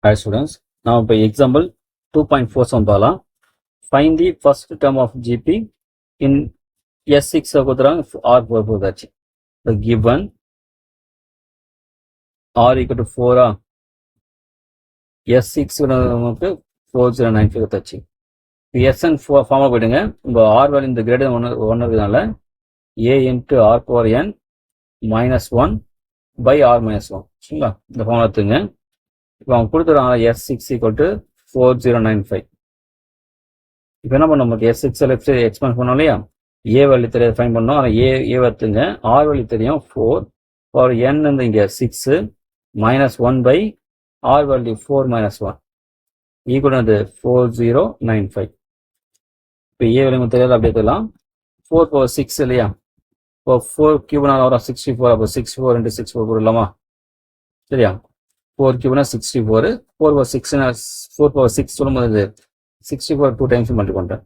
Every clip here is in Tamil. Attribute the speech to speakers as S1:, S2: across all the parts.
S1: Hi students, now by example 2.47 பாலாம் find the first term of GP in S6 கொடுத்துறாங்க R4 போதாச்சு. The given R equal to 4 S6 நமக்கு 4095 கொடுத்தாச்சு. Sn ஃபார்முலா போயிடுங்க. உங்க R வேல்யூ இந்த கிரேட்டர் 1 இருக்கிறதுனால A into R power n minus 1 by R minus 1. சரிங்களா? இந்த ஃபார்முலா எடுத்துங்க. இப்போ அவங்க கொடுத்துறாங்க S6 equal to 4095. இப்போ என்ன பண்ணோம், நமக்கு S6 லெஃப்ட் சைடு எக்ஸ்பேண்ட் பண்ணோம் இல்லையா, A வேல்யூ தெரியாது ஃபைன் பண்ணோம். ஆனால் A எடுத்துங்க, R வேல்யூ தெரியும் 4 பவர் n வந்து இங்கே 6 minus 1 by R value 4 minus 1 equal அது 4095. இப்போ A வேல்யூ தெரியாது அப்படியே எடுத்துக்கலாம். 4 பவர் 6 இல்லையா, இப்போ 4 கியூப்னால் வரும் 64. அப்போ 64 into 64 போடலாமா, சரியா? 4 கியூப்னா 64, 4 பவர் 6 4 பவர் 6 சொல்லும்போது 64 2 டைம்ஸ் மல்டி பண்ணுறேன்.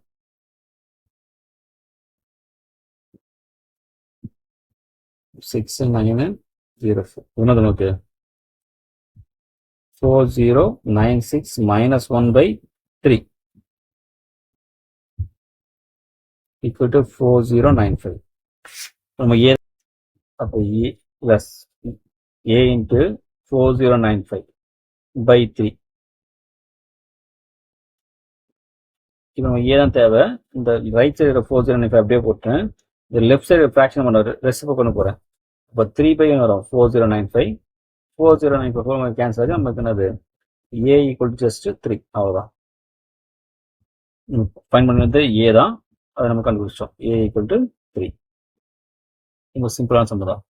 S1: 6 9 0 4 நமக்கு 4096 minus 1 by 3 equal to 4095. நம்ம A அப்போ E plus A into 4095 by 3. இப்போ நம்ம A தான் தேவை. இந்த ரைட் சைடு 4095 அப்படியே போட்டேன். இந்த லெஃப்ட் சைடு ஃப்ராக்ஷன் பண்ண ரெசிபோ கொண்டு போகிறேன். இப்போ 3 பை வரும் 4095. 4095 கேன்சல் ஆகி நமக்கு என்னது A ஈக்குவல் டு ஜஸ்ட் 3. அவ்வளோதான். ஃபைன் பண்ணது A தான், அதை நம்ம கண்டுபிடிச்சோம். A equal to 3. ரொம்ப சிம்பிளான சம்பளம் தான்.